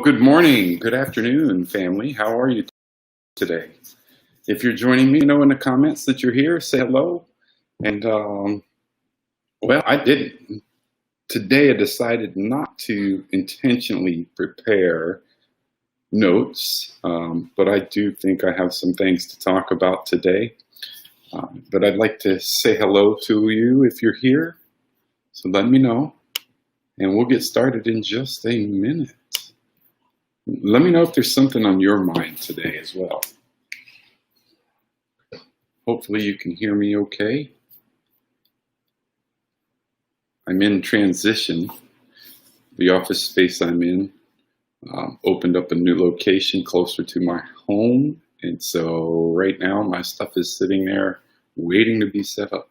Good morning, good afternoon, family. How are you today? If you're joining me, in the comments that you're here, say hello. And I didn't. Today, I decided not to intentionally prepare notes, but I do think I have some things to talk about today. But I'd like to say hello to you if you're here. So let me know, and we'll get started in just a minute. Let me know if there's something on your mind today as well. Hopefully you can hear me okay. I'm in transition. The office space I'm in opened up a new location closer to my home. And so right now my stuff is sitting there waiting to be set up.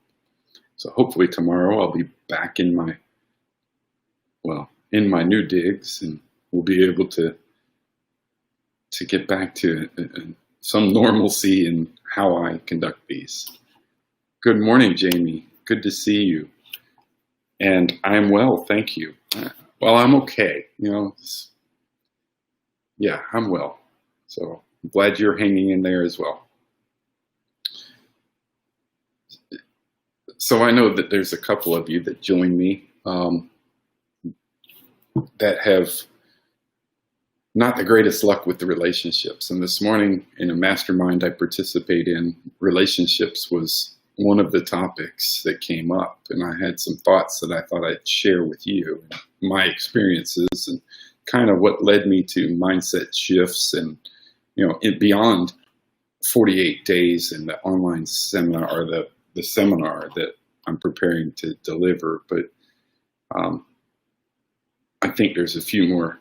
So hopefully tomorrow I'll be back in my new digs, and we'll be able to get back to some normalcy in how I conduct these. Good morning, Jamie. Good to see you. And I'm well, thank you. Well, I'm okay. I'm well. So I'm glad you're hanging in there as well. So I know that there's a couple of you that join me that have not the greatest luck with the relationships. And this morning in a mastermind I participate in, relationships was one of the topics that came up. And I had some thoughts that I thought I'd share with you, my experiences and kind of what led me to mindset shifts and, beyond 48 days in the online seminar or the seminar that I'm preparing to deliver. But I think there's a few more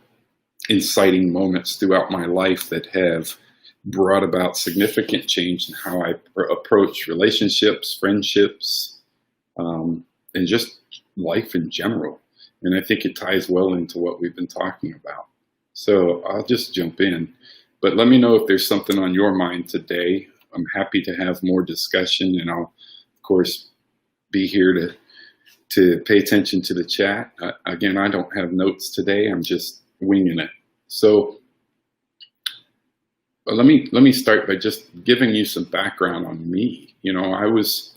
inciting moments throughout my life that have brought about significant change in how I approach relationships, friendships, and just life in general. And I think it ties well into what we've been talking about. So I'll just jump in, but let me know if there's something on your mind today. I'm happy to have more discussion, and I'll, of course, be here to pay attention to the chat. Again, I don't have notes today. I'm just winging it. So let me start by just giving you some background on me. I was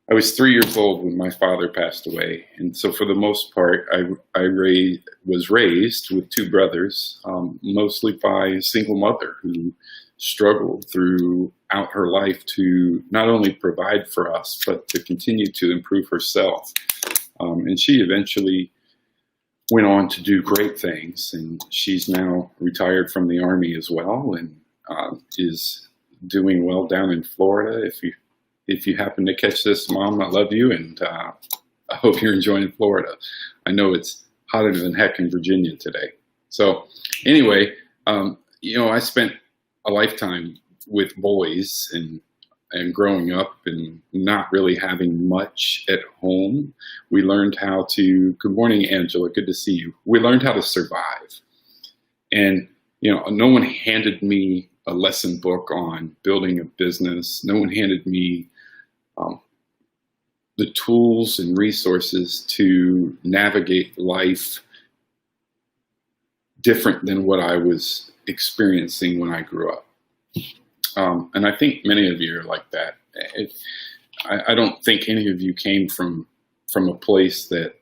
3 years old when my father passed away, and so for the most part, I was raised with two brothers, mostly by a single mother who struggled throughout her life to not only provide for us, but to continue to improve herself. And she eventually went on to do great things, and she's now retired from the Army as well, and is doing well down in Florida. If you happen to catch this, Mom, I love you, and I hope you're enjoying Florida. I know it's hotter than heck in Virginia today. So anyway, I spent a lifetime with boys and growing up and not really having much at home. We learned how to, good morning, Angela, good to see you. We learned how to survive. And, no one handed me a lesson book on building a business. No one handed me the tools and resources to navigate life different than what I was experiencing when I grew up. And I think many of you are like that. I don't think any of you came from a place that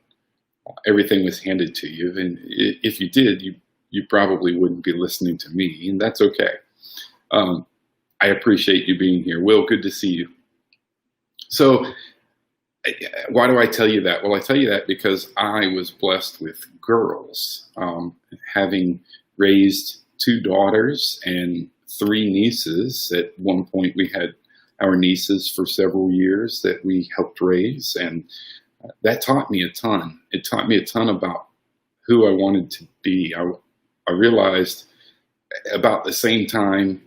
everything was handed to you. And if you did, you probably wouldn't be listening to me, and that's okay. I appreciate you being here. Will, good to see you. So why do I tell you that? Well, I tell you that because I was blessed with girls, having raised two daughters and three nieces. At one point we had our nieces for several years that we helped raise, and that taught me a ton. It taught me a ton about who I wanted to be. I realized about the same time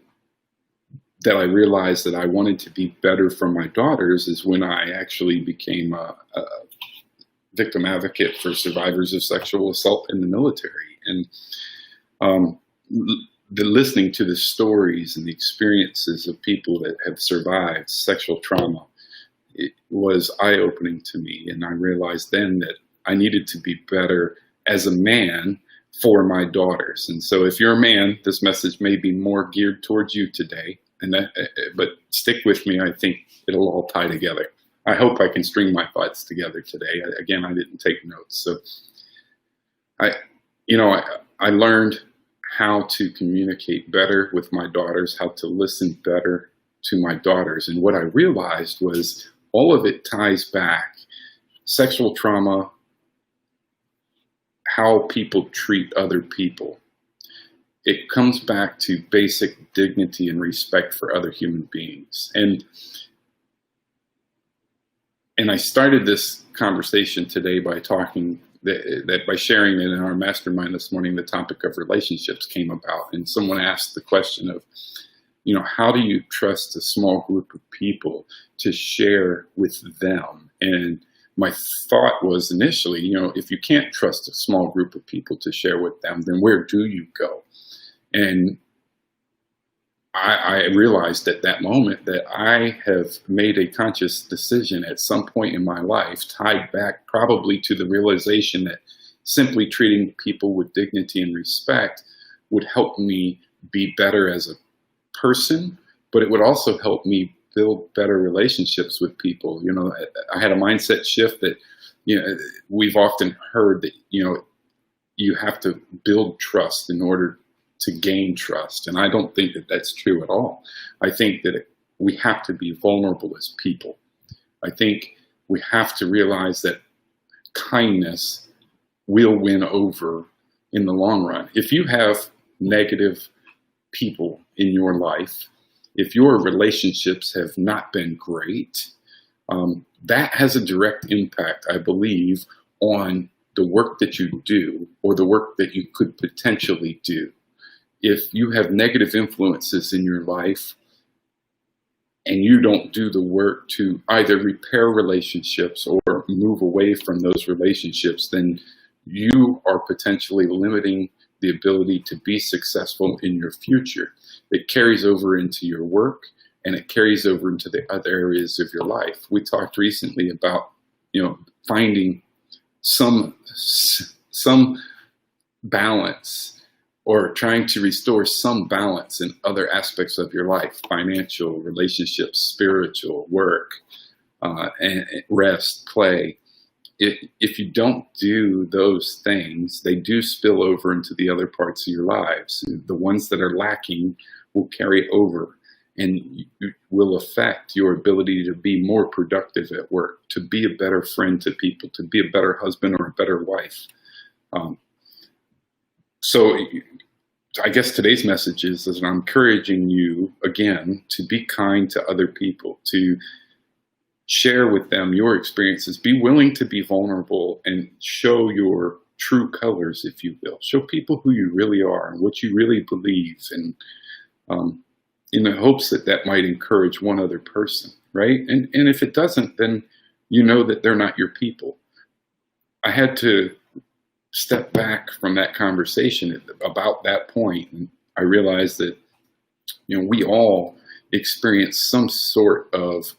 that I realized that I wanted to be better for my daughters is when I actually became a victim advocate for survivors of sexual assault in the military. And listening to the stories and the experiences of people that have survived sexual trauma, it was eye-opening to me. And I realized then that I needed to be better as a man for my daughters. And so if you're a man, this message may be more geared towards you today. But stick with me. I think it'll all tie together. I hope I can string my thoughts together today. Again, I didn't take notes. So I learned how to communicate better with my daughters, how to listen better to my daughters. And what I realized was all of it ties back. Sexual trauma, how people treat other people. It comes back to basic dignity and respect for other human beings. And I started this conversation today by talking by sharing that in our mastermind this morning, the topic of relationships came about. And someone asked the question of, how do you trust a small group of people to share with them? And my thought was initially, if you can't trust a small group of people to share with them, then where do you go? And I realized at that moment that I have made a conscious decision at some point in my life, tied back probably to the realization that simply treating people with dignity and respect would help me be better as a person, but it would also help me build better relationships with people. I had a mindset shift that, we've often heard that, you have to build trust in order to gain trust. And I don't think that that's true at all. I think that we have to be vulnerable as people. I think we have to realize that kindness will win over in the long run. If you have negative people in your life, if your relationships have not been great, that has a direct impact, I believe, on the work that you do or the work that you could potentially do. If you have negative influences in your life and you don't do the work to either repair relationships or move away from those relationships, then you are potentially limiting the ability to be successful in your future. It carries over into your work and it carries over into the other areas of your life. We talked recently about, finding some balance, or trying to restore some balance in other aspects of your life: financial, relationships, spiritual, work, and rest, play. If you don't do those things, they do spill over into the other parts of your lives. The ones that are lacking will carry over and will affect your ability to be more productive at work, to be a better friend to people, to be a better husband or a better wife. So I guess today's message is that I'm encouraging you, again, to be kind to other people, to share with them your experiences, be willing to be vulnerable and show your true colors, if you will. Show people who you really are and what you really believe, and in the hopes that that might encourage one other person, right? And if it doesn't, then you know that they're not your people. I had to step back from that conversation about that point, and I realized that we all experience some sort of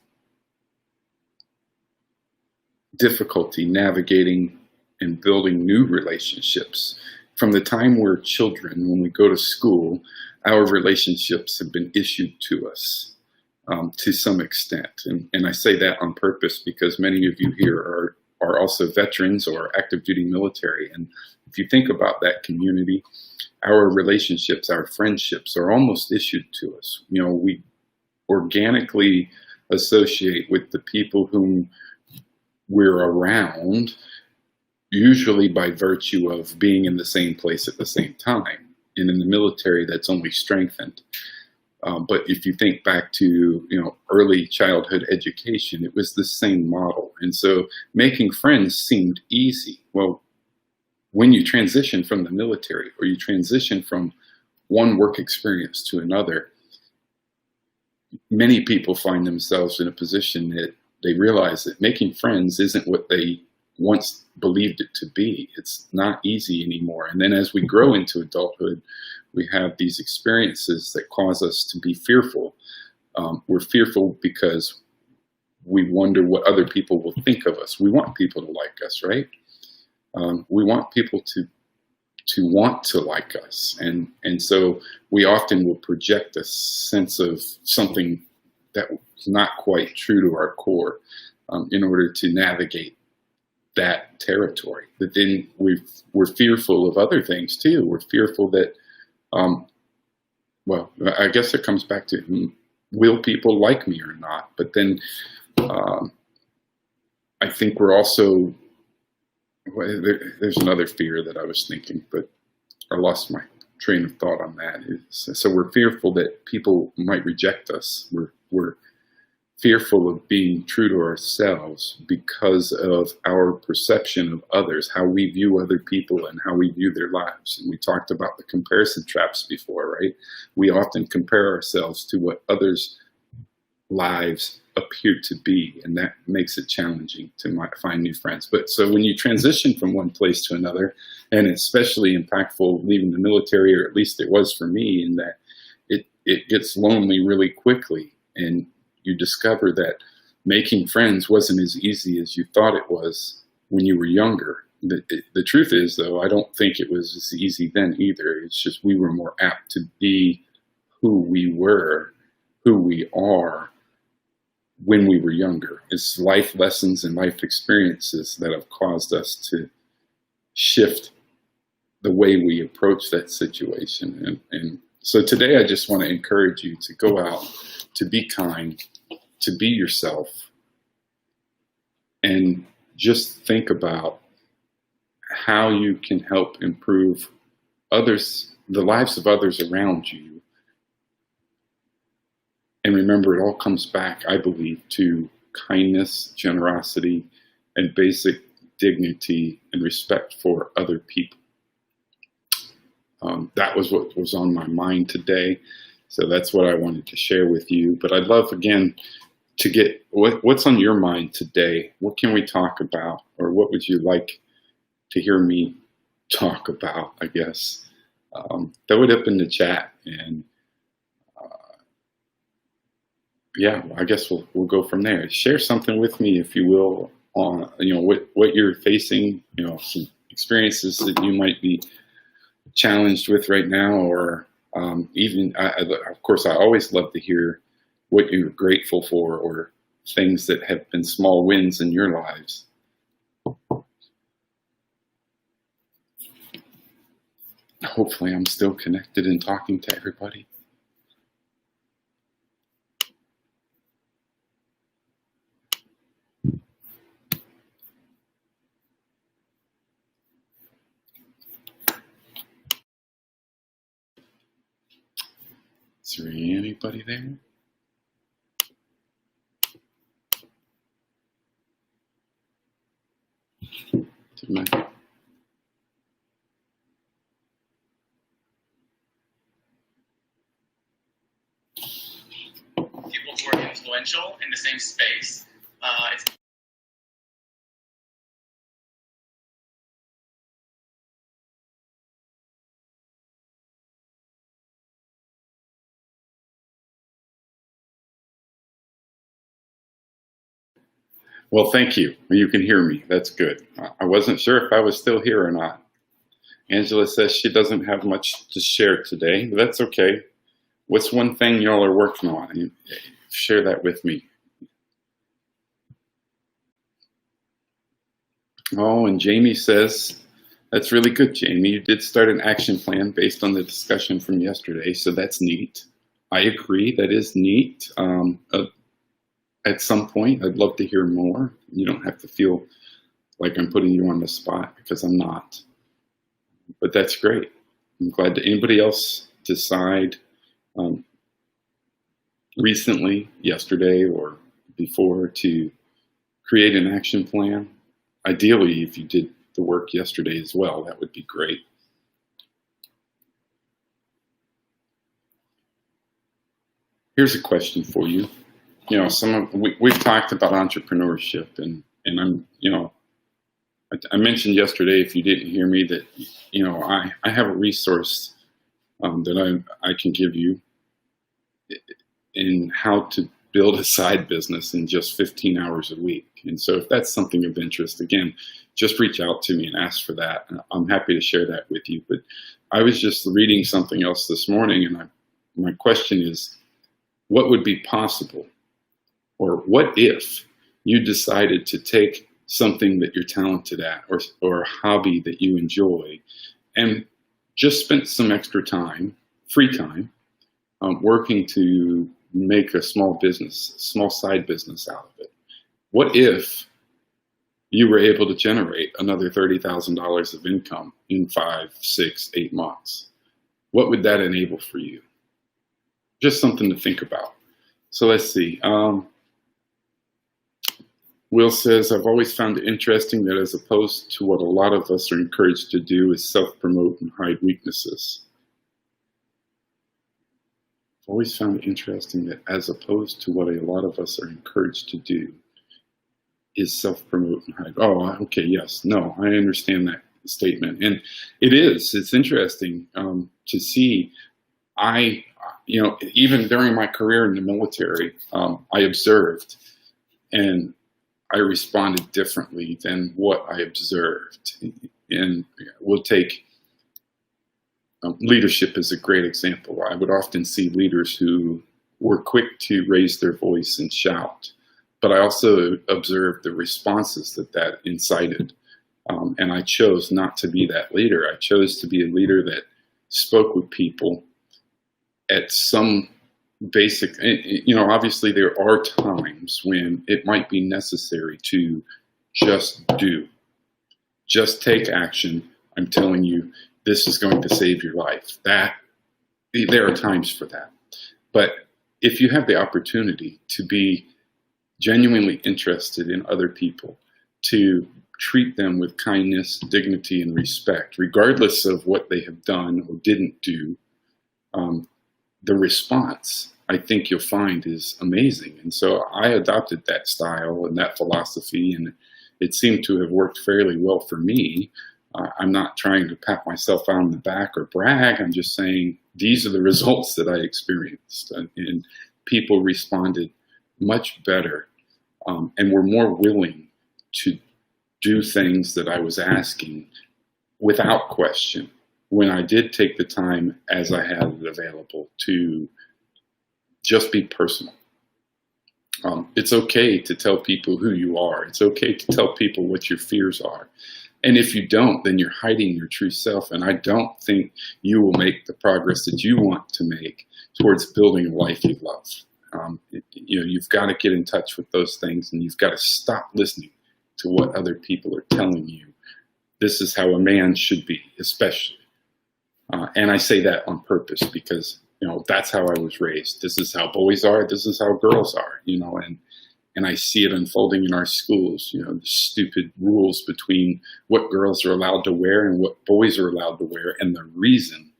difficulty navigating and building new relationships. From the time we're children, when we go to school, our relationships have been issued to us to some extent. And I say that on purpose because many of you here are also veterans or active duty military. And if you think about that community, our relationships, our friendships are almost issued to us. We organically associate with the people whom we're around, usually by virtue of being in the same place at the same time. And in the military, that's only strengthened. But if you think back to early childhood education, it was the same model. And so making friends seemed easy. Well, when you transition from the military or you transition from one work experience to another, many people find themselves in a position that they realize that making friends isn't what they once believed it to be. It's not easy anymore. And then as we grow into adulthood, we have these experiences that cause us to be fearful. We're fearful because we wonder what other people will think of us. We want people to like us, right? We want people to to want to like us, and so we often will project a sense of something that's not quite true to our core, in order to navigate that territory. But then we're fearful of other things too. We're fearful that, well, I guess it comes back to, will people like me or not? But then I think we're also, there's another fear that I was thinking, but I lost my train of thought on that. So we're fearful that people might reject us. We're fearful of being true to ourselves because of our perception of others, how we view other people and how we view their lives. And we talked about the comparison traps before, right? We often compare ourselves to what others' lives appear to be, and that makes it challenging to find new friends. But so when you transition from one place to another, and especially impactful leaving the military, or at least it was for me, in that it gets lonely really quickly, and you discover that making friends wasn't as easy as you thought it was when you were younger. The truth is, though, I don't think it was as easy then either. It's just we were more apt to be who we were, who we are, when we were younger. It's life lessons and life experiences that have caused us to shift the way we approach that situation. And so today I just want to encourage you to go out, to be kind, to be yourself, and just think about how you can help improve others, the lives of others around you. And remember, it all comes back, I believe, to kindness, generosity, and basic dignity and respect for other people. That was what was on my mind today. So that's what I wanted to share with you. But I'd love, again, to get what's on your mind today. What can we talk about? Or what would you like to hear me talk about, I guess? Throw it up in the chat, and yeah, I guess we'll go from there. Share something with me, if you will, on what you're facing, some experiences that you might be challenged with right now, or even, of course, I always love to hear what you're grateful for, or things that have been small wins in your lives. Hopefully I'm still connected and talking to everybody. Is there anybody there? People who are influential in the same space. Well, thank you. You can hear me. That's good. I wasn't sure if I was still here or not. Angela says she doesn't have much to share today, but that's okay. What's one thing y'all are working on? Share that with me. Oh, and Jamie says, that's really good, Jamie. You did start an action plan based on the discussion from yesterday, so that's neat. I agree, that is neat. At some point, I'd love to hear more. You don't have to feel like I'm putting you on the spot, because I'm not. But that's great. I'm glad. Did anybody else decide recently, yesterday or before, to create an action plan? Ideally, if you did the work yesterday as well, that would be great. Here's a question for you. We've talked about entrepreneurship, and I'm, I mentioned yesterday, if you didn't hear me, that, I have a resource that I can give you in how to build a side business in just 15 hours a week. And so if that's something of interest, again, just reach out to me and ask for that. And I'm happy to share that with you. But I was just reading something else this morning, and my question is, what would be possible, or what if you decided to take something that you're talented at, or a hobby that you enjoy, and just spent some extra time, free time, working to make a small side business out of it? What if you were able to generate another $30,000 of income in 5, 6, 8 months? What would that enable for you? Just something to think about. So let's see. Will says, I've always found it interesting that as opposed to what a lot of us are encouraged to do is self-promote and hide weaknesses. I've always found it interesting that as opposed to what a lot of us are encouraged to do is self-promote and hide. Oh, okay, yes. No, I understand that statement. And it's interesting to see. Even during my career in the military, I observed, and I responded differently than what I observed. And we'll take leadership as a great example. I would often see leaders who were quick to raise their voice and shout, but I also observed the responses that incited. And I chose not to be that leader. I chose to be a leader that spoke with people at some basic, obviously there are times when it might be necessary to just take action. I'm telling you, this is going to save your life. There are times for that. But if you have the opportunity to be genuinely interested in other people, to treat them with kindness, dignity, and respect, regardless of what they have done or didn't do, the response, I think you'll find, is amazing. And so I adopted that style and that philosophy, and it seemed to have worked fairly well for me. I'm not trying to pat myself on the back or brag. I'm just saying these are the results that I experienced, and people responded much better and were more willing to do things that I was asking without question, when I did take the time, as I had it available, to just be personal. It's okay to tell people who you are. It's okay to tell people what your fears are. And if you don't, then you're hiding your true self. And I don't think you will make the progress that you want to make towards building a life you love. You've got to get in touch with those things, and you've got to stop listening to what other people are telling you. This is how a man should be, especially. And I say that on purpose because, that's how I was raised. This is how boys are. This is how girls are, and I see it unfolding in our schools, the stupid rules between what girls are allowed to wear and what boys are allowed to wear, and the reason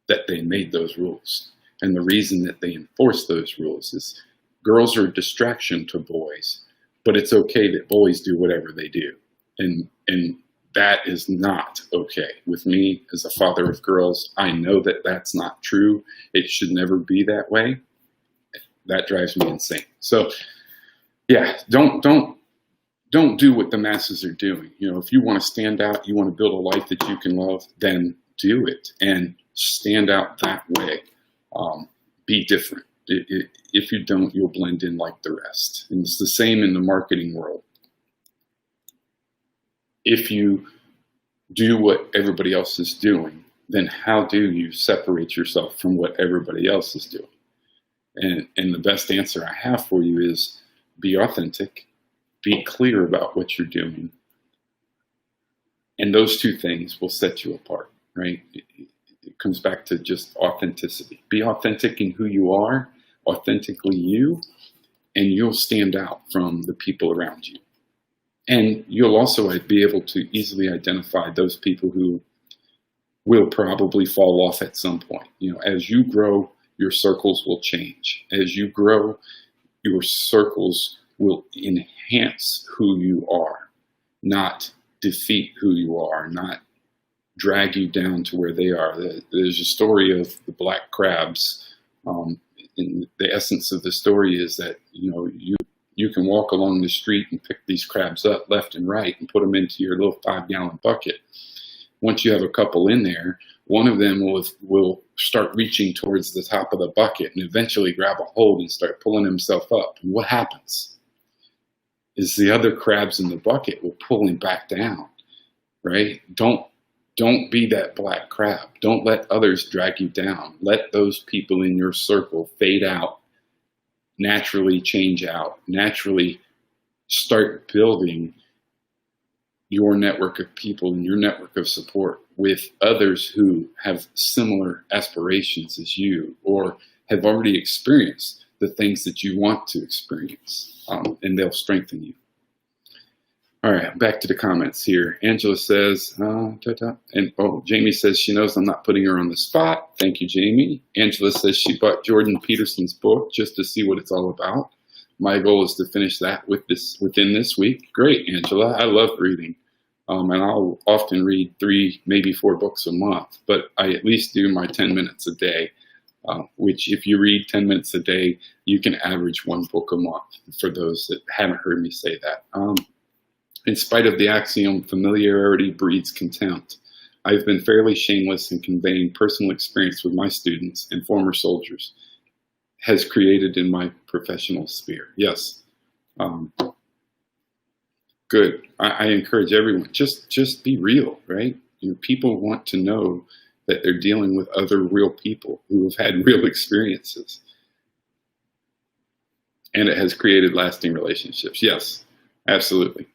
that they made those rules and the reason that they enforce those rules is girls are a distraction to boys, but it's okay that boys do whatever they do. And that is not okay with me as a father of girls. I know that that's not true. It should never be that way. That drives me insane. So yeah, don't do what the masses are doing. If you want to stand out, you want to build a life that you can love, then do it and stand out that way. Be different. If you don't, you'll blend in like the rest. And it's the same in the marketing world. If you do what everybody else is doing, then how do you separate yourself from what everybody else is doing? And the best answer I have for you is be authentic, be clear about what you're doing. And those two things will set you apart, right? It comes back to just authenticity. Be authentic in who you are, authentically you, and you'll stand out from the people around you. And you'll also be able to easily identify those people who will probably fall off at some point. As you grow, your circles will change. As you grow, your circles will enhance who you are, not defeat who you are, not drag you down to where they are. There's a story of the black crabs. And the essence of the story is that, you can walk along the street and pick these crabs up left and right and put them into your little 5-gallon bucket. Once you have a couple in there, one of them will start reaching towards the top of the bucket and eventually grab a hold and start pulling himself up. And what happens is the other crabs in the bucket will pull him back down, right? Don't be that black crab. Don't let others drag you down. Let those people in your circle fade out, naturally change out, naturally start building your network of people and your network of support with others who have similar aspirations as you or have already experienced the things that you want to experience, and they'll strengthen you. All right, back to the comments here. Angela says, Jamie says she knows I'm not putting her on the spot. Thank you, Jamie. Angela says she bought Jordan Peterson's book just to see what it's all about. My goal is to finish that within this week. Great, Angela. I love reading. And I'll often read 3, maybe 4 books a month, but I at least do my 10 minutes a day, which if you read 10 minutes a day, you can average 1 book a month, for those that haven't heard me say that. In spite of the axiom, familiarity breeds contempt, I've been fairly shameless in conveying personal experience with my students and former soldiers has created in my professional sphere. Yes. Good. I encourage everyone, just be real, right? People want to know that they're dealing with other real people who have had real experiences. And it has created lasting relationships. Yes, absolutely.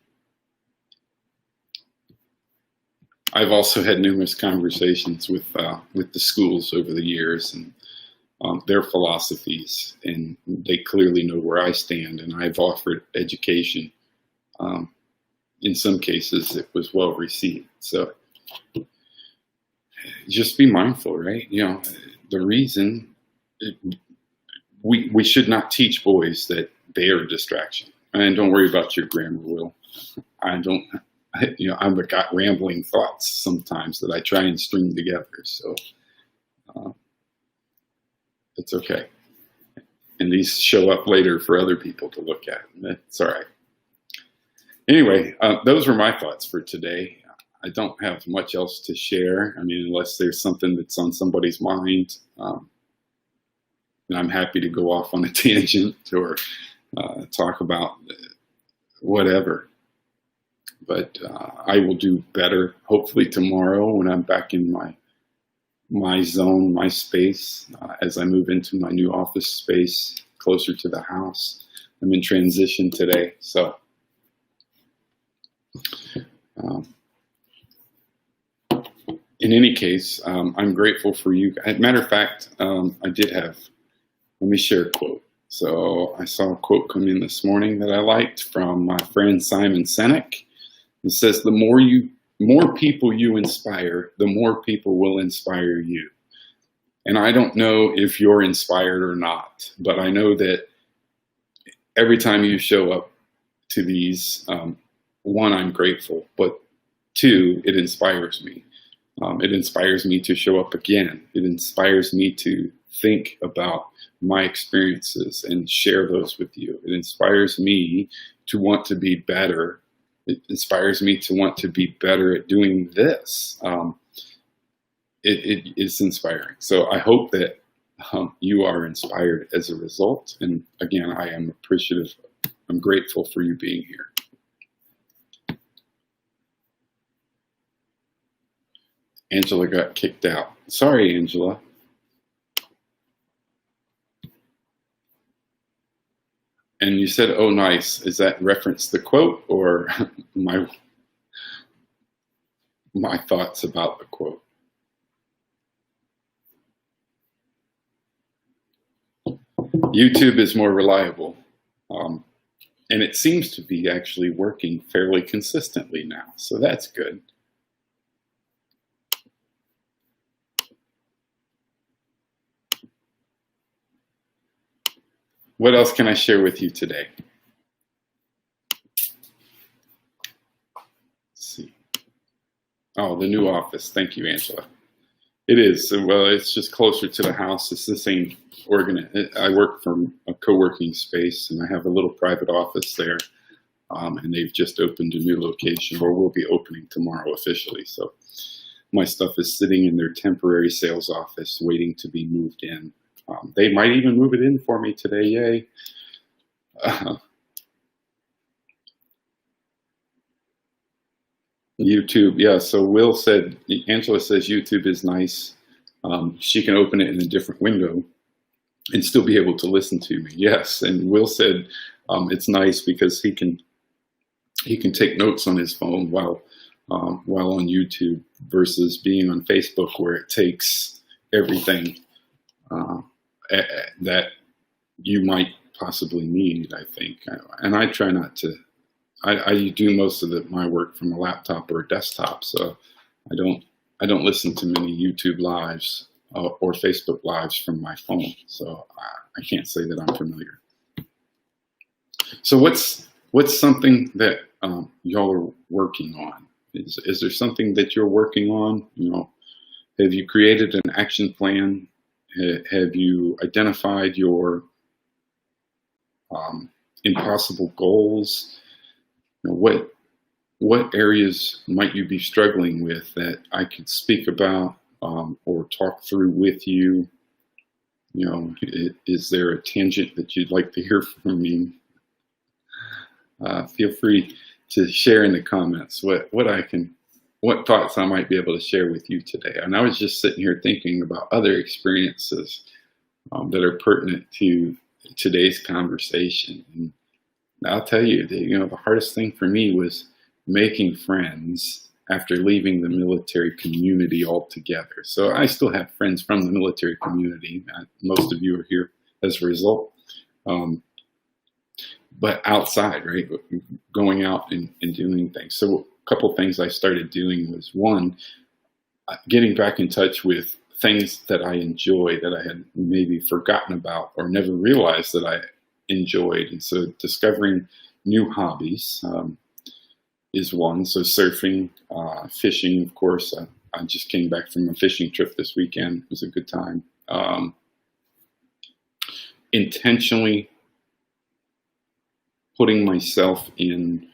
I've also had numerous conversations with the schools over the years and their philosophies, and they clearly know where I stand, and I've offered education. In some cases, it was well received. So just be mindful, right? The reason we should not teach boys that they are a distraction. And don't worry about your grammar, Will. I've got rambling thoughts sometimes that I try and string together. So it's okay. And these show up later for other people to look at. That's all right. Anyway, those were my thoughts for today. I don't have much else to share. I mean, unless there's something that's on somebody's mind. And I'm happy to go off on a tangent or talk about whatever. But I will do better, hopefully tomorrow when I'm back in my zone, my space, as I move into my new office space closer to the house. I'm in transition today, so in any case, I'm grateful for you. As a matter of fact, I did have, let me share a quote. So I saw a quote come in this morning that I liked from my friend Simon Sinek. It says, the more people you inspire, the more people will inspire you. And I don't know if you're inspired or not, but I know that every time you show up to these, 1, I'm grateful, but 2, it inspires me. It inspires me to show up again. It inspires me to think about my experiences and share those with you. It inspires me to want to be better. It inspires me to want to be better at doing this. It is inspiring. So I hope that you are inspired as a result. And again, I am appreciative. I'm grateful for you being here. Angela got kicked out. Sorry, Angela. And you said, oh, nice. Is that reference the quote or my thoughts about the quote? YouTube is more reliable. And it seems to be actually working fairly consistently now. So that's good. What else can I share with you today? Let's see. Oh, the new office. Thank you, Angela. It is. Well, it's just closer to the house. It's the same I work from a co-working space, and I have a little private office there. And they've just opened a new location, or will be opening tomorrow officially. So my stuff is sitting in their temporary sales office waiting to be moved in. They might even move it in for me today. Yay. YouTube, yeah. So Will said, Angela says YouTube is nice. She can open it in a different window and still be able to listen to me. Yes, and Will said it's nice because he can take notes on his phone while on YouTube versus being on Facebook where it takes everything that you might possibly need, I think. And I try not to. I do most of my work from a laptop or a desktop, so I don't listen to many YouTube lives or Facebook lives from my phone. So I can't say that I'm familiar. So what's something that y'all are working on? Is there something that you're working on? Have you created an action plan? Have you identified your impossible goals? What areas might you be struggling with that I could speak about or talk through with you? Is there a tangent that you'd like to hear from me? Feel free to share in the comments what thoughts I might be able to share with you today. And I was just sitting here thinking about other experiences that are pertinent to today's conversation. And I'll tell you, the hardest thing for me was making friends after leaving the military community altogether. So I still have friends from the military community. Most of you are here as a result. But outside, right? Going out and doing things. So a couple of things I started doing was, one, getting back in touch with things that I enjoy that I had maybe forgotten about or never realized that I enjoyed. And so discovering new hobbies is one. So surfing, fishing, of course. I just came back from a fishing trip this weekend. It was a good time. Intentionally putting myself in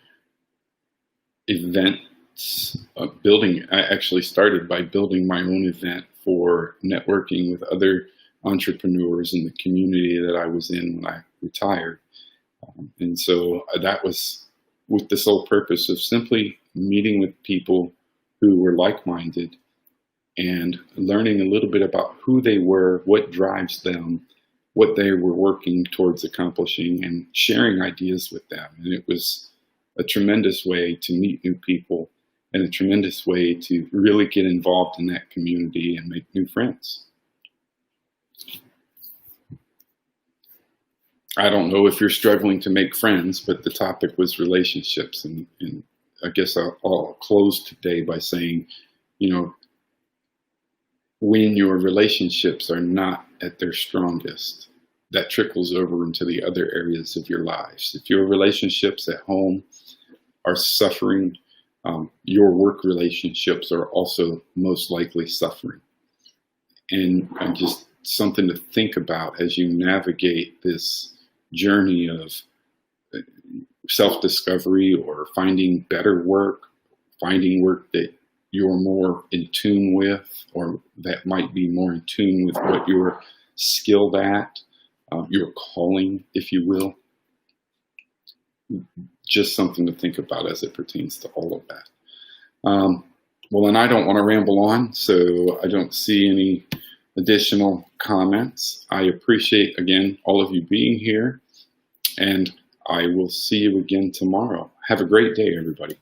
events, I actually started by building my own event for networking with other entrepreneurs in the community that I was in when I retired. And so that was with the sole purpose of simply meeting with people who were like-minded and learning a little bit about who they were, what drives them, what they were working towards accomplishing, and sharing ideas with them. And it was a tremendous way to meet new people and a tremendous way to really get involved in that community and make new friends. I don't know if you're struggling to make friends, but the topic was relationships. And I guess I'll close today by saying, when your relationships are not at their strongest, that trickles over into the other areas of your lives. If your relationships at home are suffering, your work relationships are also most likely suffering. And just something to think about as you navigate this journey of self-discovery or finding better work, finding work that you're more in tune with, or that might be more in tune with what you're skilled at, your calling, if you will. Just something to think about as it pertains to all of that. Well, and I don't want to ramble on, so I don't see any additional comments. I appreciate, again, all of you being here, and I will see you again tomorrow. Have a great day, everybody.